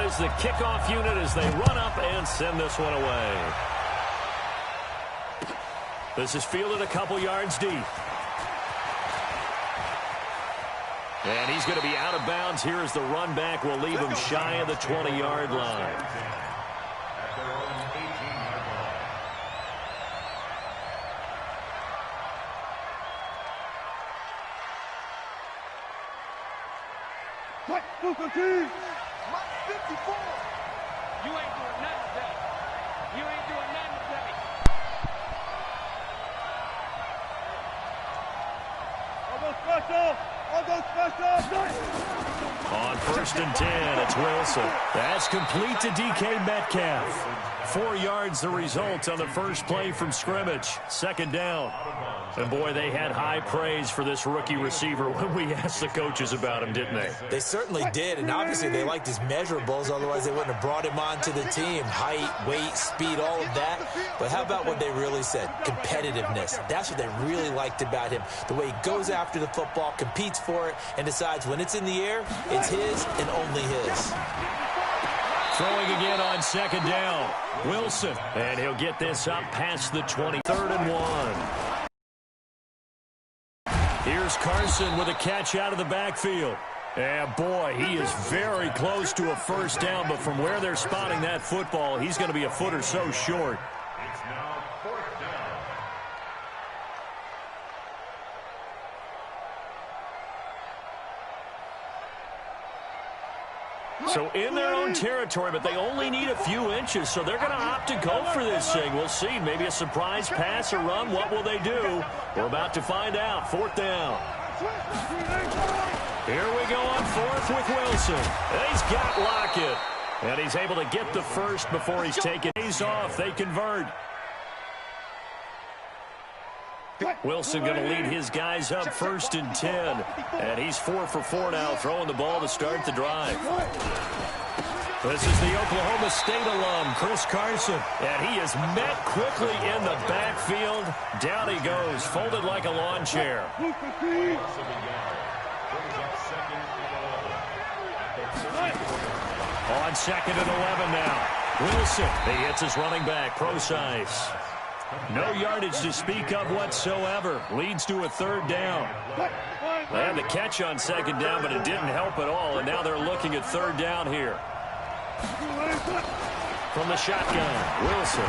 is the kickoff unit as they run up and send this one away. This is fielded a couple yards deep. And he's going to be out of bounds here as the run back will leave him shy of the 20-yard line. My 54. You ain't doing nothing today. You ain't doing nothing today. I'll go special. On 1st and 10, it's Wilson. That's complete to DK Metcalf. 4 yards the result on the first play from scrimmage. 2nd down. And, boy, they had high praise for this rookie receiver when we asked the coaches about him, didn't they? They certainly did, and obviously they liked his measurables. Otherwise, they wouldn't have brought him onto the team. Height, weight, speed, all of that. But how about what they really said? Competitiveness. That's what they really liked about him. The way he goes after the football, competes for it, and decides when it's in the air, it's his and only his. Throwing again on 2nd down. Wilson, and he'll get this up past the 20. 3rd and 1. Here's Carson with a catch out of the backfield. And, boy, he is very close to a 1st down, but from where they're spotting that football, he's going to be a foot or so short. It's now 4th down. So in their own territory, but they only need a few inches, so they're going to opt to go for this thing. We'll see. Maybe a surprise pass or run. What will they do? We're about to find out. 4th down. Here we go on 4th with Wilson. He's got Lockett. And he's able to get the first before he's taken days off. They convert. Wilson going to lead his guys up 1st and 10. And he's 4 for 4 now, throwing the ball to start the drive. This is the Oklahoma State alum, Chris Carson. And he is met quickly in the backfield. Down he goes, folded like a lawn chair. On 2nd and 11 now. Wilson, he hits his running back, Procise. No yardage to speak of whatsoever. Leads to a 3rd down. They had the catch on 2nd down, but it didn't help at all, and now they're looking at 3rd down here. From the shotgun, Wilson.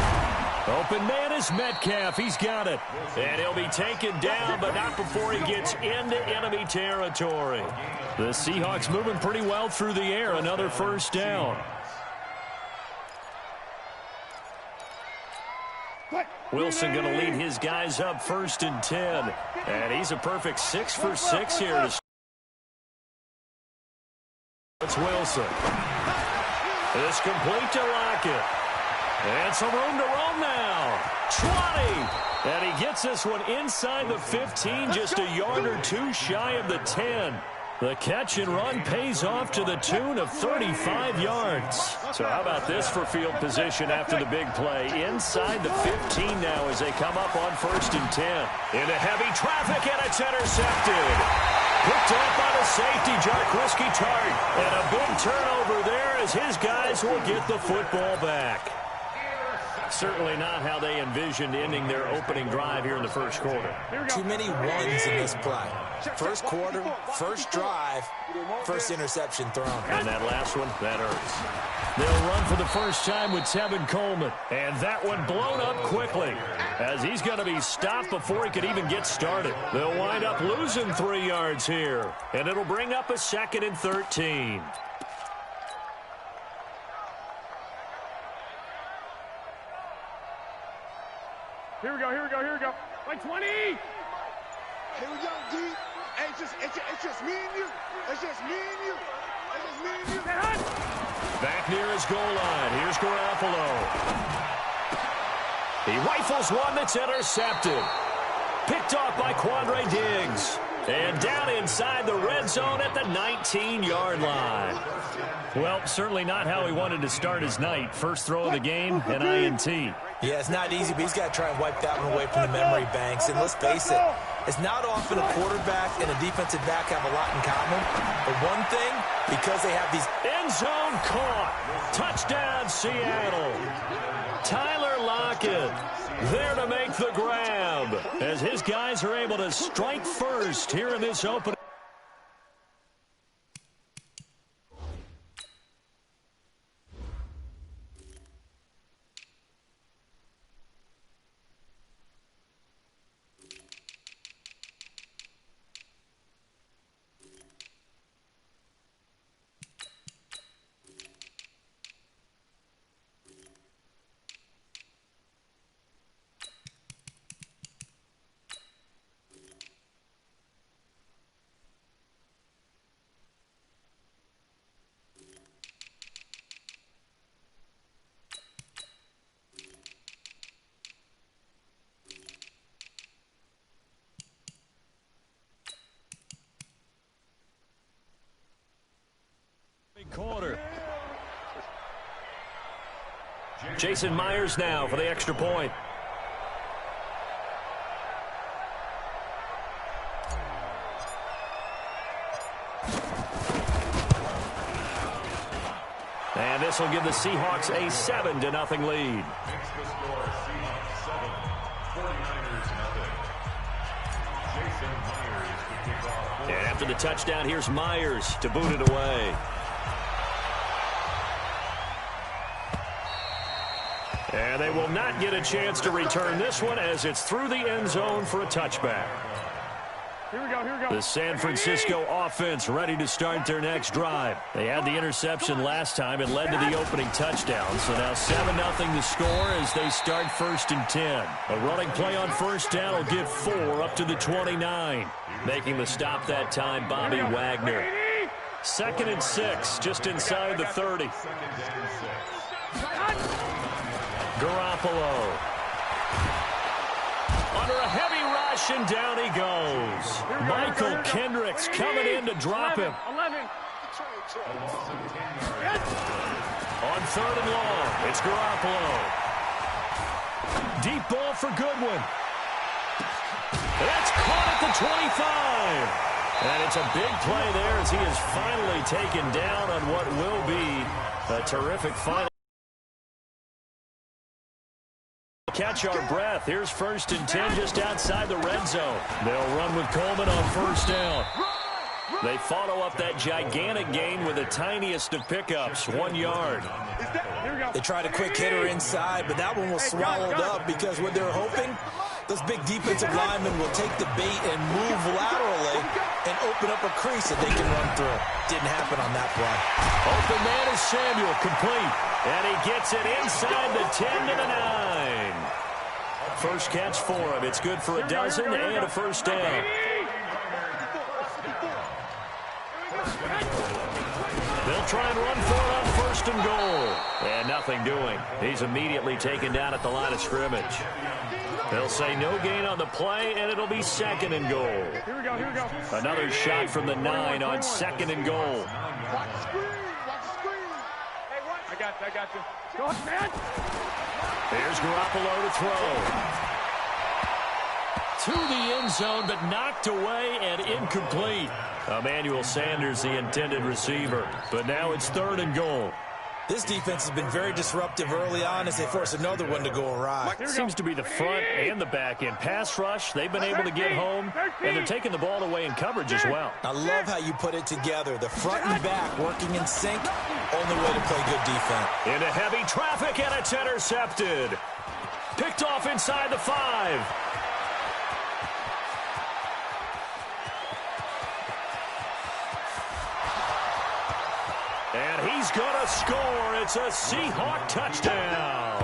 Open man is Metcalf. He's got it. And he'll be taken down, but not before he gets into enemy territory. The Seahawks moving pretty well through the air. Another 1st down. Wilson going to lead his guys up 1st and 10. And he's a perfect 6 for 6 here. It's Wilson. It's complete to Lockett. And some room to roam now. 20. And he gets this one inside the 15, just a yard or two shy of the 10. The catch and run pays off to the tune of 35 yards. So how about this for field position after the big play? Inside the 15 now as they come up on 1st and 10. Into heavy traffic, and it's intercepted. Picked up by the safety, Jarquiski Tart. And a big turnover there as his guys will get the football back. Certainly not how they envisioned ending their opening drive here in the 1st quarter. Too many ones in this play. 1st quarter, 1st drive, 1st interception thrown. And that last one, that hurts. They'll run for the 1st time with Tevin Coleman. And that one blown up quickly as he's going to be stopped before he could even get started. They'll wind up losing 3 yards here. And it'll bring up a 2nd and 13. Here we go. Like 20. Here we go, D. Hey, it's just me and you. It's just me and you. Back near his goal line. Here's Garoppolo. He rifles one that's intercepted. Picked off by Quandre Diggs. And down inside the red zone at the 19-yard line. Well, certainly not how he wanted to start his night. First throw of the game, an INT. Yeah, it's not easy, but he's got to try and wipe that one away from the memory banks. And let's face it, It's not often a quarterback and a defensive back have a lot in common, but one thing, because they have these... End zone caught. Touchdown, Seattle. Tyler Lockett there to make the grab as his guys are able to strike first here in this opening. Quarter. Jason Myers now for the extra point. And this will give the Seahawks a 7-0 lead. Makes the score Seahawks 7, 49ers nothing. Jason Myers to kick off. And after the touchdown, here's Myers to boot it away. And they will not get a chance to return this one as it's through the end zone for a touchback. Here we go. The San Francisco offense ready to start their next drive. They had the interception last time. It led to the opening touchdown. So now 7-0 the score as they start 1st and 10. A running play on first down will get 4 up to the 29. Making the stop that time, Bobby Wagner. 2nd and 6, just inside the 30. Garoppolo. Under a heavy rush, and down he goes. Michael Kendricks coming in to drop him. 11. On 3rd and long, it's Garoppolo. Deep ball for Goodwin. That's caught at the 25. And it's a big play there as he is finally taken down on what will be a terrific final. Catch our breath. Here's 1st and 10 just outside the red zone. They'll run with Coleman on first down. They follow up that gigantic gain with the tiniest of pickups, 1 yard. They tried a quick hitter inside, but that one was swallowed up because what they're hoping, those big defensive linemen will take the bait and move laterally and open up a crease that they can run through. Didn't happen on that play. Open man is Samuel, complete. And he gets it inside the 10 to the 9. First catch for him. It's good for a dozen and a first down. They'll try and run for it on 1st and goal. And nothing doing. He's immediately taken down at the line of scrimmage. They'll say no gain on the play, and it'll be 2nd and goal. Here we go. Another shot from the 9 on 2nd and goal. Watch the screen. I got you. Go on, man. There's Garoppolo to throw. To the end zone, but knocked away and incomplete. Emmanuel Sanders, the intended receiver. But now it's 3rd and goal. This defense has been very disruptive early on as they force another one to go awry. Seems to be the front and the back end. Pass rush, they've been able to get home, and they're taking the ball away in coverage as well. I love how you put it together. The front and back working in sync, only way to play good defense. Into heavy traffic, and it's intercepted. Picked off inside the 5. And he's going to score. It's a Seahawk touchdown.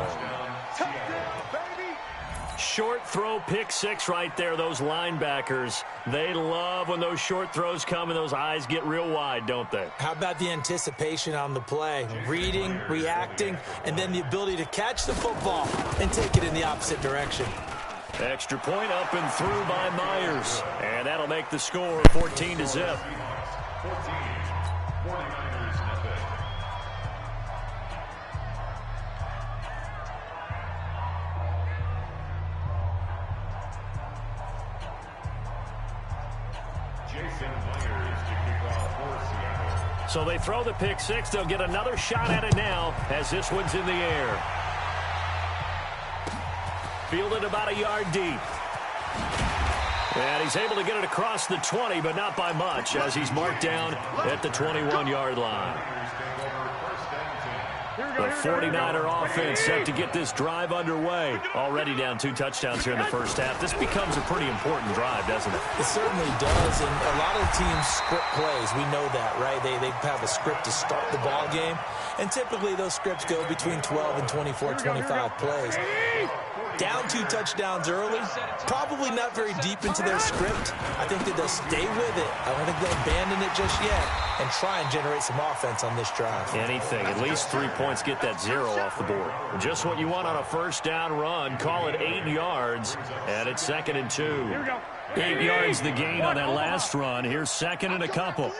Short throw, pick 6 right there. Those linebackers, they love when those short throws come and those eyes get real wide, don't they? How about the anticipation on the play? Reading, reacting, and then the ability to catch the football and take it in the opposite direction. Extra point up and through by Myers. And that'll make the score 14-0. 14, 49ers nothing. Jason Myers to kick off for Seattle. So they throw the pick six. They'll get another shot at it now as this one's in the air. Fielded about a yard deep. And he's able to get it across the 20, but not by much, as he's marked down at the 21-yard line. The 49er offense set to get this drive underway. Already down 2 touchdowns here in the first half. This becomes a pretty important drive, doesn't it? It certainly does, and a lot of teams script plays. We know that, right? They have a script to start the ball game, and typically those scripts go between 12 and 24, 25 plays. Down 2 touchdowns early, probably not very deep into their script. I think that they'll stay with it. I don't think they'll abandon it just yet and try and generate some offense on this drive. Anything. At least 3 points, get that 0 off the board. Just what you want on a first down run. Call it 8 yards, and it's 2nd and 2. 8 yards the gain on that last run. Here's 2nd and a couple.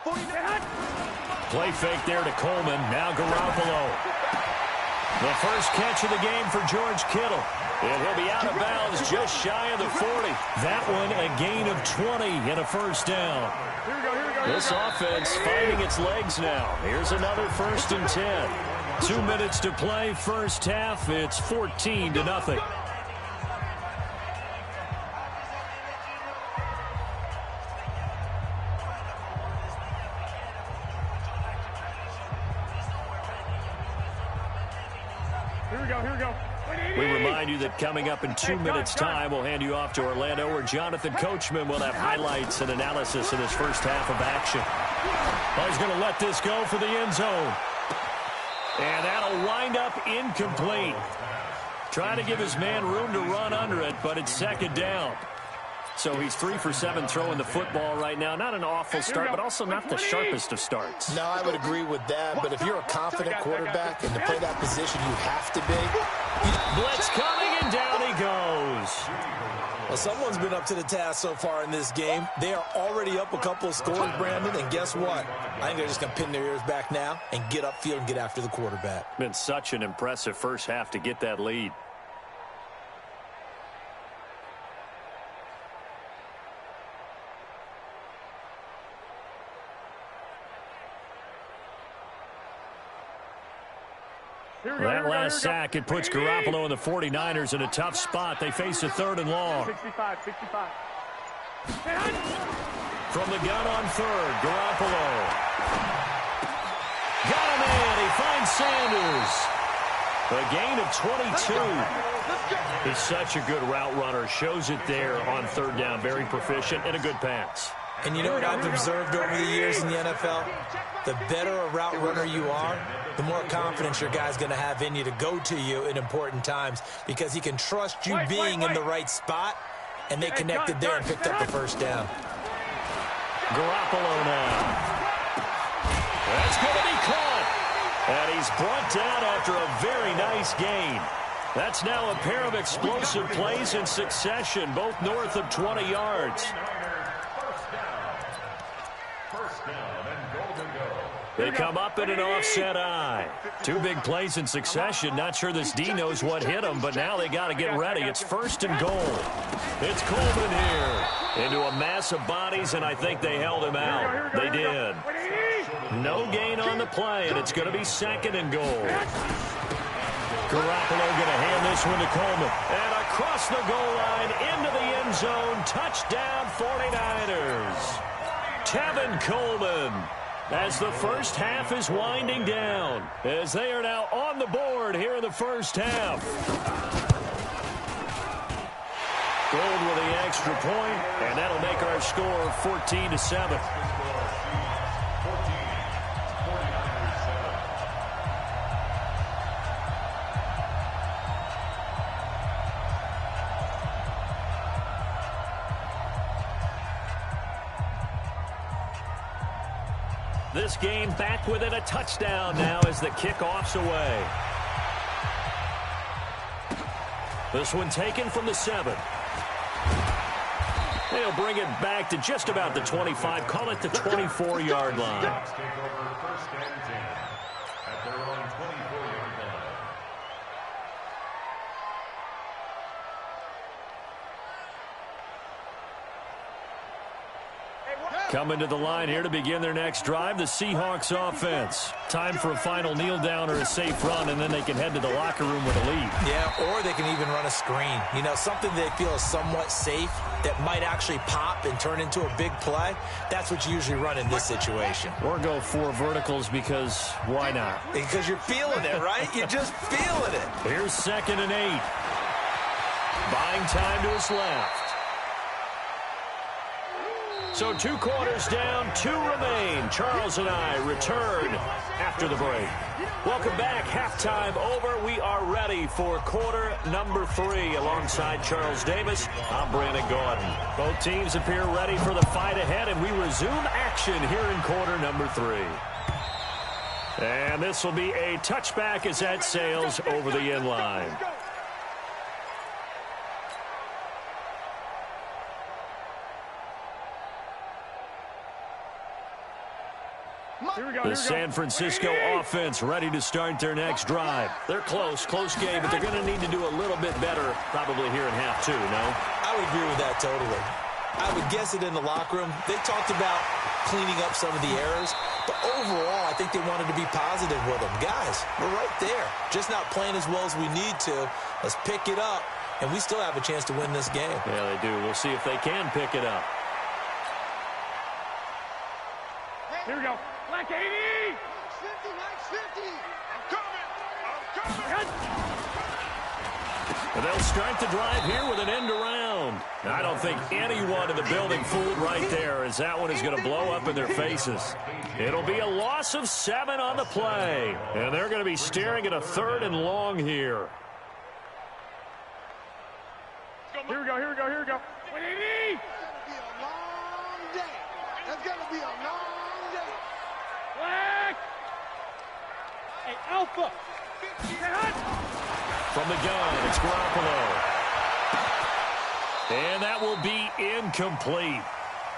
Play fake there to Coleman. Now Garoppolo. The first catch of the game for George Kittle. And he'll be out of bounds just shy of the 40. That one a gain of 20 and a first down. This offense finding its legs now. Here's another 1st and 10. 2 minutes to play, first half. It's 14-0. We remind you that coming up in 2 minutes' time, we'll hand you off to Orlando, where Jonathan Coachman will have highlights and analysis in his first half of action. Well, he's going to let this go for the end zone. And that'll wind up incomplete. Trying to give his man room to run under it, but it's 2nd down. So he's 3 for 7 throwing the football right now. Not an awful start, but also not the sharpest of starts. No, I would agree with that. But if you're a confident quarterback and to play that position, you have to be. Blitz coming, and down he goes. Well, someone's been up to the task so far in this game. They are already up a couple of scores, Brandon, and guess what? I think they're just going to pin their ears back now and get upfield and get after the quarterback. Been such an impressive first half to get that lead. That last sack, it puts Garoppolo and the 49ers in a tough spot. They face a 3rd and long. 65. From the gun on 3rd, Garoppolo. Got him in. He finds Sanders. A gain of 22. He's such a good route runner. Shows it there on 3rd down. Very proficient and a good pass. And you know what I've observed over the years in the NFL? The better a route runner you are, the more confidence your guy's going to have in you to go to you in important times because he can trust you being in the right spot, and they connected there and picked up the first down. Garoppolo now. That's going to be caught. And he's brought down after a very nice gain. That's now a pair of explosive plays in succession, both north of 20 yards. They come up in an offset eye. 2 big plays in succession. Not sure this D knows what hit him, but now they got to get ready. It's 1st and goal. It's Coleman here into a mass of bodies, and I think they held him out. They did. No gain on the play, and it's going to be 2nd and goal. Garoppolo going to hand this one to Coleman. And across the goal line into the end zone. Touchdown 49ers. Tevin Coleman. As the first half is winding down, as they are now on the board here in the first half. Gold with the extra point, and that'll make our score 14-7. This game back within a touchdown now as the kickoff's away. This one taken from the 7. They'll bring it back to just about the 25. Call it the 24-yard line. Coming to the line here to begin their next drive, the Seahawks offense. Time for a final kneel down or a safe run, and then they can head to the locker room with a lead. Yeah, or they can even run a screen. You know, something they feel is somewhat safe that might actually pop and turn into a big play. That's what you usually run in this situation. Or go 4 verticals because why not? Because you're feeling it, right? You're just feeling it. Here's 2nd and 8. Buying time to his left. So 2 quarters down, 2 remain. Charles and I return after the break. Welcome back. Halftime over. We are ready for quarter number 3. Alongside Charles Davis, I'm Brandon Gordon. Both teams appear ready for the fight ahead, and we resume action here in quarter number 3. And this will be a touchback as that sails over the end line. The San Francisco offense ready to start their next drive. They're close game, but they're going to need to do a little bit better probably here in half 2, no? I would agree with that totally. I would guess it in the locker room. They talked about cleaning up some of the errors, but overall, I think they wanted to be positive with them. Guys, we're right there. Just not playing as well as we need to. Let's pick it up, and we still have a chance to win this game. Yeah, they do. We'll see if they can pick it up. Here we go. Black 80! 50, Mike 50. I'm coming. And they'll start the drive here with an end around. I don't think anyone in the building fooled right there, as that one is going to blow up in their faces. It'll be a loss of 7 on the play. And they're going to be staring at a 3rd and long here. Here we go. 180! It's gonna be a long day. That's gonna be a long day. Black! Hey, Alpha! From the gun, it's Garoppolo. And that will be incomplete.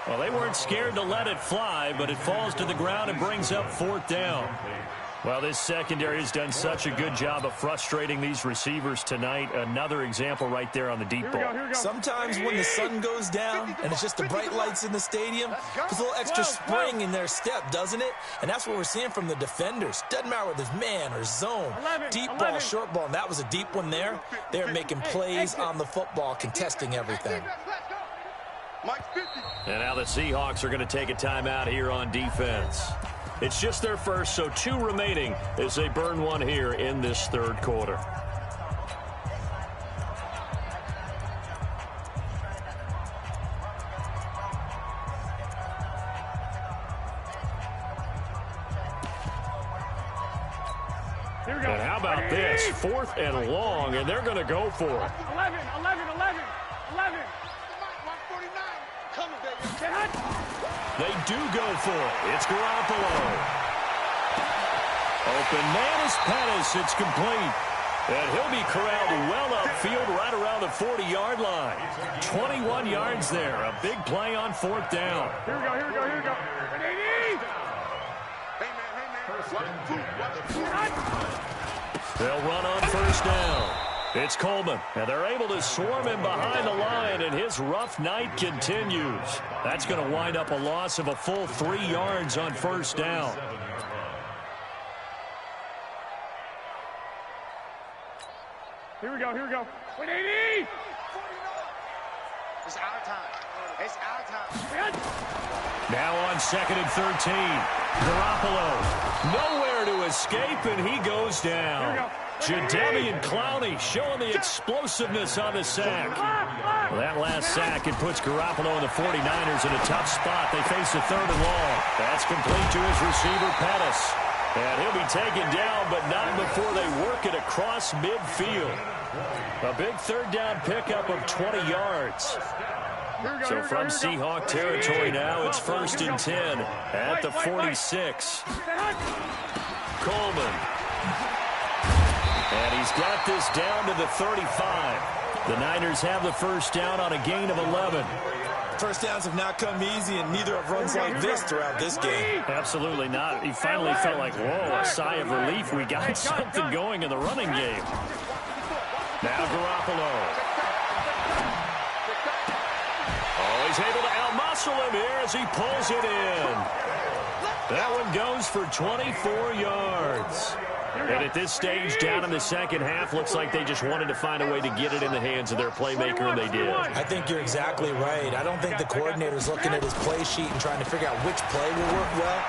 Well, they weren't scared to let it fly, but it falls to the ground and brings up 4th down. Well, this secondary has done such a good job of frustrating these receivers tonight. Another example right there on the deep ball. Sometimes when the sun goes down and it's just the bright lights in the stadium, there's a little extra spring in their step, doesn't it? And that's what we're seeing from the defenders. Doesn't matter whether it's man or zone, deep ball, short ball. And that was a deep one there. They're making plays on the football, contesting everything. And now the Seahawks are going to take a timeout here on defense. It's just their first, so 2 remaining as they burn one here in this 3rd quarter. And how about this? 4th and long, and they're going to go for it. 11. Coming, baby. They do go for it. It's Garoppolo. Open man is Pettis. It's complete. And he'll be corralled well upfield right around the 40-yard line. 21 yards there. A big play on 4th down. Here we go. 180! They'll run on 1st down. It's Coleman, and they're able to swarm him behind the line, and his rough night continues. That's going to wind up a loss of a full 3 yards on 1st down. Here we go. 180! It's our time. Now on 2nd and 13. Garoppolo, nowhere to escape, and he goes down. Jadeveon Clowney showing the explosiveness on the sack. Well, that last sack, it puts Garoppolo and the 49ers in a tough spot. They face a 3rd and long. That's complete to his receiver, Pettis. And he'll be taken down, but not before they work it across midfield. A big 3rd down pickup of 20 yards. So from Seahawk territory now, it's 1st and 10 at the 46. Coleman. And he's got this down to the 35. The Niners have the 1st down on a gain of 11. First downs have not come easy, and neither have runs like this throughout this game. Absolutely not. He finally felt like, whoa, a sigh of relief. We got something going in the running game. Now Garoppolo. Oh, he's able to outmuscle whistle him here as he pulls it in. That one goes for 24 yards. And at this stage, down in the second half, looks like they just wanted to find a way to get it in the hands of their playmaker, and they did. I think you're exactly right. I don't think the coordinator's looking at his play sheet and trying to figure out which play will work well.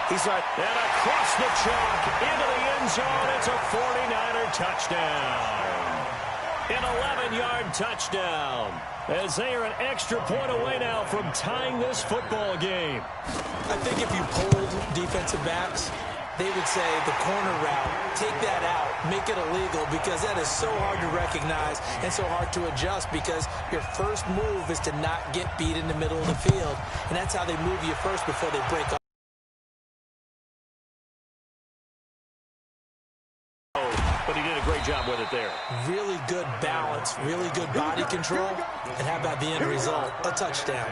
He's right. And across the chalk, into the end zone, it's a 49er touchdown. An 11-yard touchdown, as they are an extra point away now from tying this football game. I think if you polled defensive backs, they would say the corner route, take that out, make it illegal, because that is so hard to recognize and so hard to adjust, because your first move is to not get beat in the middle of the field, and that's how they move you first before they break up. But he did a great job with it there. Really good balance, really good body control, and how about the end result? A touchdown.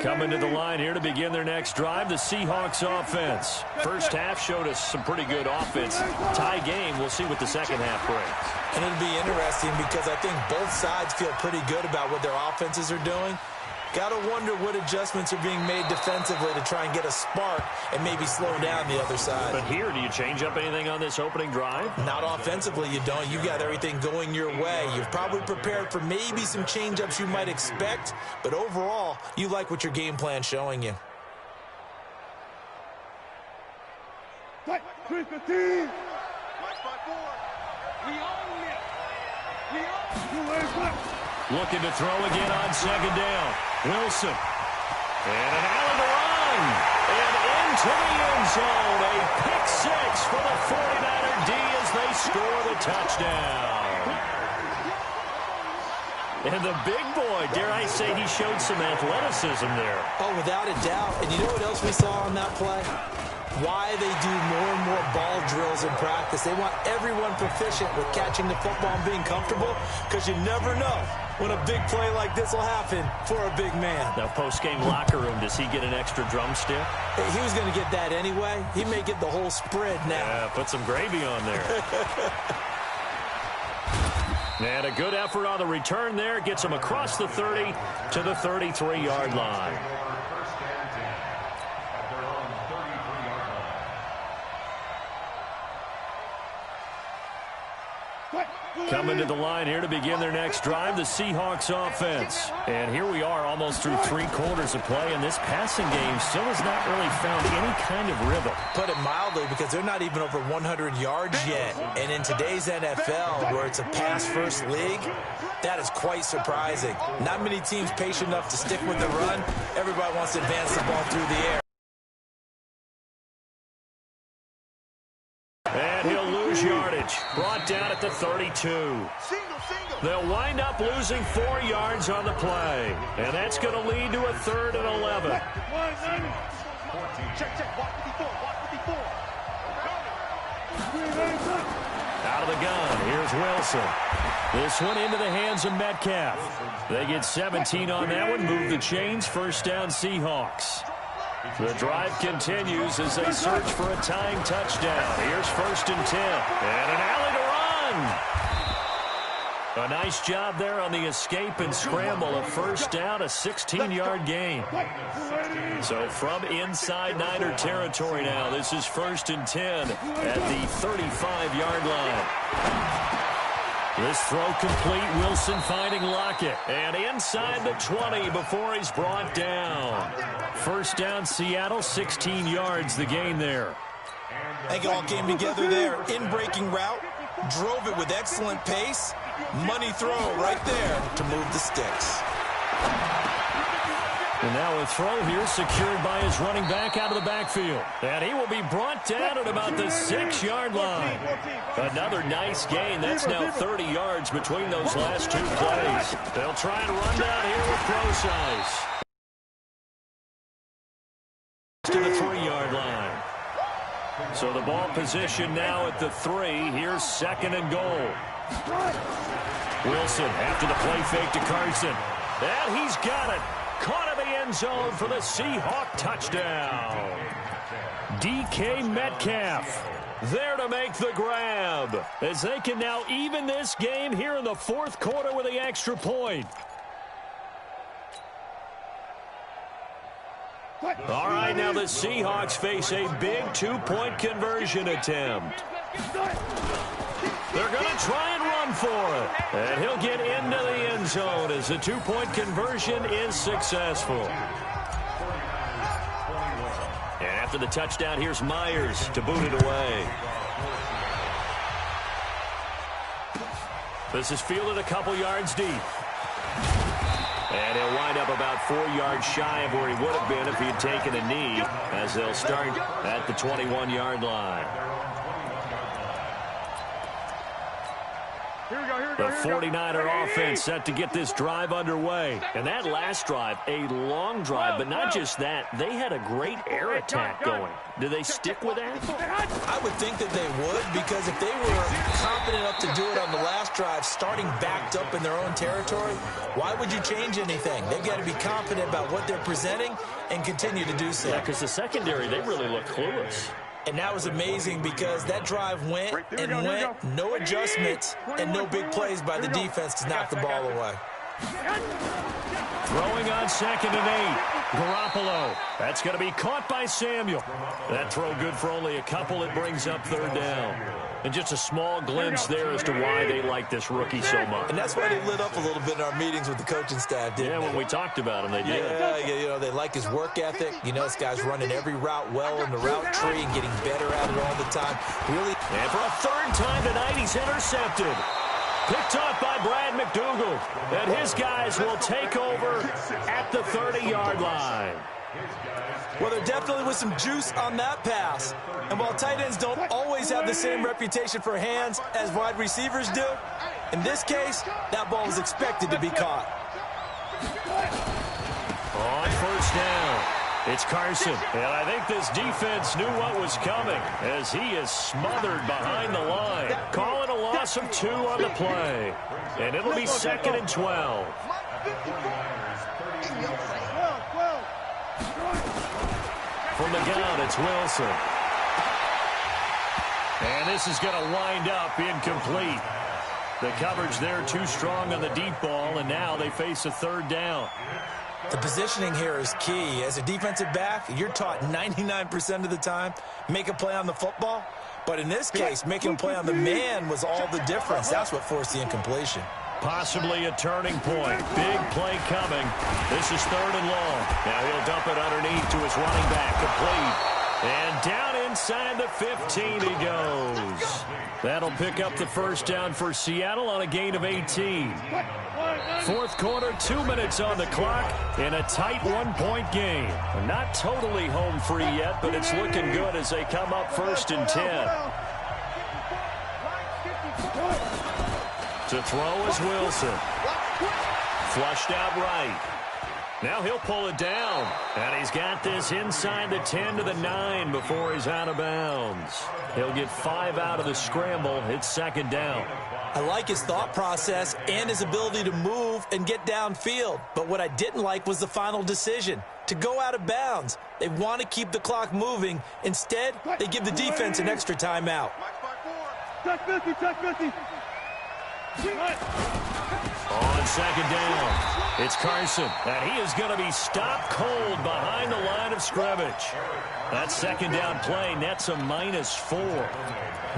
Coming to the line here to begin their next drive, the Seahawks offense. First half showed us some pretty good offense. Tie game, we'll see what the second half brings. And it'll be interesting because I think both sides feel pretty good about what their offenses are doing. Got to wonder what adjustments are being made defensively to try and get a spark and maybe slow down the other side. But here, do you change up anything on this opening drive? Not offensively, you don't. You've got everything going your way. You've probably prepared for maybe some change-ups you might expect, but overall, you like what your game plan's showing you. Fight, 315. Watch my board. We own it. We own it. Looking to throw again on second down. Wilson. And an alley to run. And into the end zone. A pick six for the 49er D as they score the touchdown. And the big boy, dare I say, he showed some athleticism there. Oh, without a doubt. And you know what else we saw on that play? Why they do more and more ball drills in practice. They want everyone proficient with catching the football and being comfortable, because you never know when a big play like this will happen for a big man. Now, post-game locker room, does he get an extra drumstick? He was going to get that anyway. He may get the whole spread now. Yeah, put some gravy on there. And a good effort on the return there. Gets him across the 30 to the 33-yard line. Coming to the line here to begin their next drive, the Seahawks offense. And here we are almost through 3 quarters of play, and this passing game still has not really found any kind of rhythm. Put it mildly, because they're not even over 100 yards yet. And in today's NFL, where it's a pass-first league, that is quite surprising. Not many teams patient enough to stick with the run. Everybody wants to advance the ball through the air. And he'll lose yardage. Brought down at the 32. They'll wind up losing 4 yards on the play. And that's going to lead to a 3rd and 11. Out of the gun. Here's Wilson. This one into the hands of Metcalf. They get 17 on that one. Move the chains. First down, Seahawks. The drive continues as they search for a tying touchdown. Here's 1st and 10. And an alley to run. A nice job there on the escape and scramble. A first down, a 16-yard gain. So from inside Niner territory now, this is 1st and 10 at the 35-yard line. This throw complete. Wilson finding Lockett. And inside the 20 before he's brought down. First down, Seattle, 16 yards the gain there. I think it all came together there. In-breaking route, drove it with excellent pace. Money throw right there to move the sticks. And now a throw here secured by his running back out of the backfield. And he will be brought down at about the 6-yard line. Another nice gain. That's now 30 yards between those last 2 plays. They'll try and run down here with Procise. To the 3-yard line. So the ball position now at the 3. Here's 2nd and goal. Wilson after the play fake to Carson. And he's got it. Caught him end zone for the Seahawk touchdown. DK Metcalf there to make the grab, as they can now even this game here in the fourth quarter with the extra point. All right, now the Seahawks face a big two-point conversion attempt. They're going to try and run for it. And he'll get into the end zone as the two-point conversion is successful. And after the touchdown, here's Myers to boot it away. This is fielded a couple yards deep. And he'll wind up about 4 yards shy of where he would have been if he had taken a knee, as they'll start at the 21-yard line. The 49er offense set to get this drive underway. And that last drive, a long drive, but not just that. They had a great air attack going. Do they stick with that? I would think that they would, because if they were confident enough to do it on the last drive, starting backed up in their own territory, why would you change anything? They've got to be confident about what they're presenting and continue to do so. Yeah, because the secondary, they really look clueless. And that was amazing because that drive went and went, no adjustments, and no big plays by the defense to knock the ball away. Throwing on 2nd and 8. Garoppolo. That's going to be caught by Samuel. That throw good for only a couple. It brings up 3rd down. And just a small glimpse there as to why they like this rookie so much. And that's why they lit up a little bit in our meetings with the coaching staff, didn't they? Yeah, when we talked about him, they did. Yeah, you know, they like his work ethic. You know, this guy's running every route well in the route tree and getting better at it all the time. Really. And for a 3rd time tonight, he's intercepted. Picked off by Brad McDougal. And his guys will take over at the 30-yard line. Well, there definitely was some juice on that pass. And while tight ends don't always have the same reputation for hands as wide receivers do, in this case, that ball was expected to be caught. On 1st down, it's Carson. And I think this defense knew what was coming as he is smothered behind the line. Calling a loss of 2 on the play. And it'll be 2nd and 12. From the gun, it's Wilson. And this is going to wind up incomplete. The coverage there too strong on the deep ball, and now they face a 3rd down. The positioning here is key. As a defensive back, you're taught 99% of the time, make a play on the football. But in this case, making a play on the man was all the difference. That's what forced the incompletion. Possibly a turning point. Big play coming. This is 3rd and long. Now he'll dump it underneath to his running back. Complete. And down inside the 15 he goes. That'll pick up the 1st down for Seattle on a gain of 18. 4th quarter, 2 minutes on the clock in a tight 1-point game. Not totally home free yet, but it's looking good as they come up 1st and 10. To throw is Wilson. Flushed out right. Now he'll pull it down. And he's got this inside the 10 to the 9 before he's out of bounds. He'll get 5 out of the scramble. It's 2nd down. I like his thought process and his ability to move and get downfield. But what I didn't like was the final decision, to go out of bounds. They want to keep the clock moving. Instead, they give the defense an extra timeout. On 2nd down, it's Carson, and he is going to be stopped cold behind the line of scrimmage. That 2nd down play nets a -4.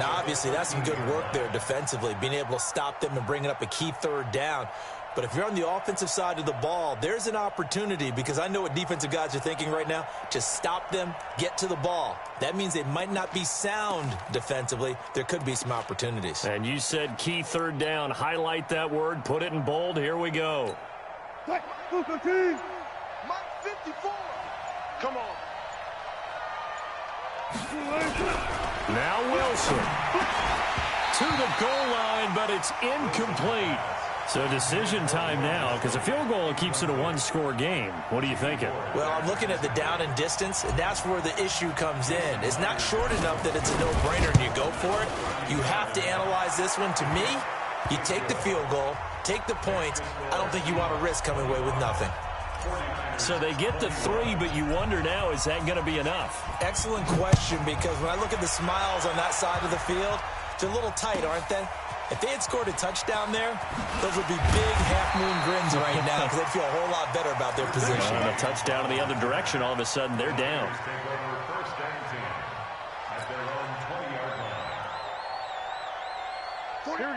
Now, obviously, that's some good work there defensively, being able to stop them and bringing up a key 3rd down. But if you're on the offensive side of the ball, there's an opportunity, because I know what defensive guys are thinking right now. Just stop them, get to the ball. That means they might not be sound defensively. There could be some opportunities. And you said key 3rd down. Highlight that word. Put it in bold. Here we go. Mike 54. Come on. Now Wilson. To the goal line, but it's incomplete. So decision time now, because a field goal keeps it a 1-score game. What are you thinking? Well, I'm looking at the down and distance, and that's where the issue comes in. It's not short enough that it's a no-brainer and you go for it. You have to analyze this one. To me, you take the field goal, take the points. I don't think you want to risk coming away with nothing. So they get the 3, but you wonder now, is that going to be enough? Excellent question, because when I look at the smiles on that side of the field, they're a little tight, aren't they? If they had scored a touchdown there, those would be big half-moon grins right now because they'd feel a whole lot better about their position. And a touchdown in the other direction, all of a sudden they're down.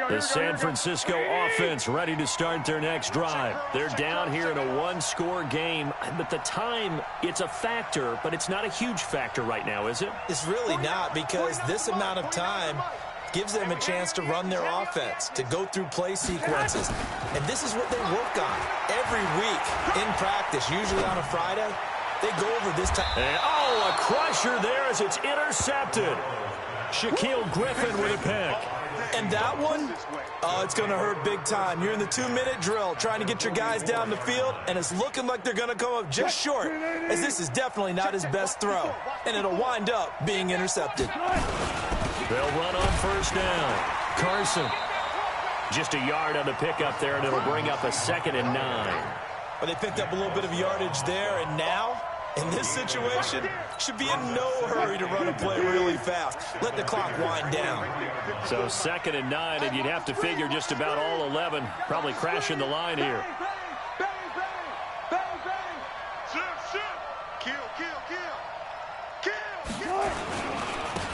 The San Francisco offense ready to start their next drive. They're down here in a one-score game. But the time, it's a factor, but it's not a huge factor right now, is it? It's really not, because this amount of time gives them a chance to run their offense, to go through play sequences. And this is what they work on every week in practice, usually on a Friday. They go over this time. And, oh, a crusher there as it's intercepted. Shaquille Griffin with a pick. And that one, oh, it's going to hurt big time. You're in the 2-minute drill trying to get your guys down the field, and it's looking like they're going to come up just short, as this is definitely not his best throw, and it'll wind up being intercepted. They'll run on first down. Carson. Just a yard on the pickup there, and it'll bring up a 2nd and 9. Well, they picked up a little bit of yardage there, and now, in this situation, should be in no hurry to run a play really fast. Let the clock wind down. So 2nd and 9, and you'd have to figure just about all 11 probably crashing the line here.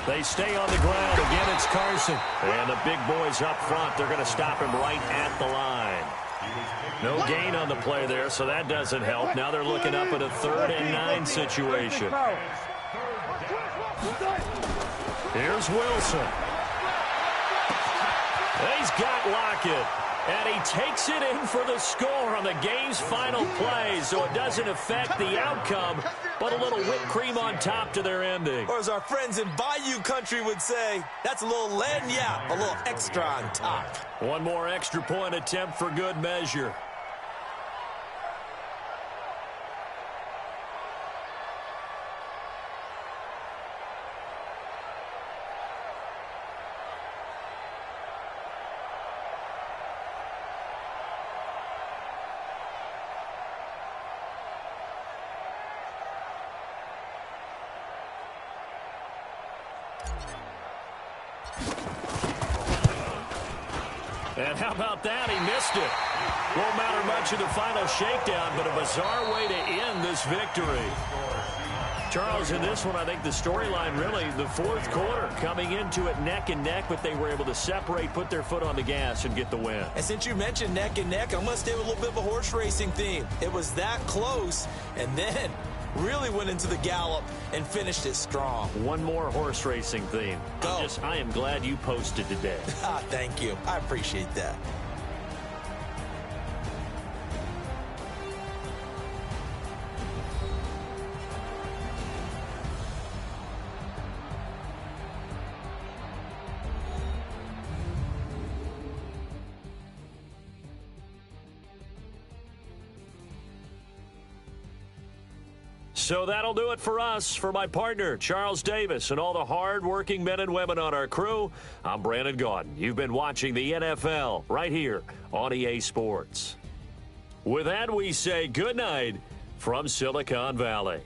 They stay on the ground. Again, it's Carson. And the big boys up front, they're going to stop him right at the line. No gain on the play there, so that doesn't help. Now they're looking up at a 3rd and 9 situation. Here's Wilson. He's got Lockett. And he takes it in for the score on the game's final play, so it doesn't affect the outcome, but a little whipped cream on top to their ending. Or as our friends in Bayou Country would say, that's a little lagniappe, a little extra on top. One more extra point attempt for good measure. And how about that? He missed it. Won't matter much in the final shakedown, but a bizarre way to end this victory. Charles, in this one, I think the storyline really, the 4th quarter, coming into it neck and neck, but they were able to separate, put their foot on the gas, and get the win. And since you mentioned neck and neck, I'm going to stay with a little bit of a horse racing theme. It was that close, and then really went into the gallop and finished it strong. One more horse racing theme. I am glad you posted today. Thank you. I appreciate that. So that'll do it for us. For my partner, Charles Davis, and all the hard-working men and women on our crew, I'm Brandon Gaudin. You've been watching the NFL right here on EA Sports. With that, we say good night from Silicon Valley.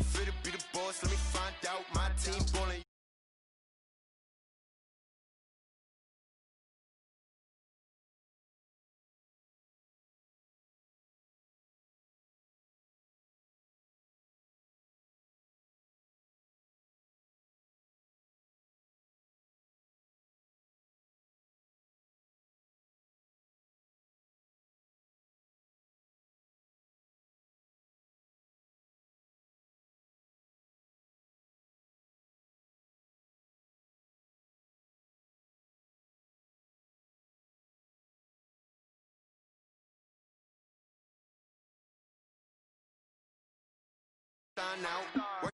Fit to be the boss, let me find out my team bowling. superstar now.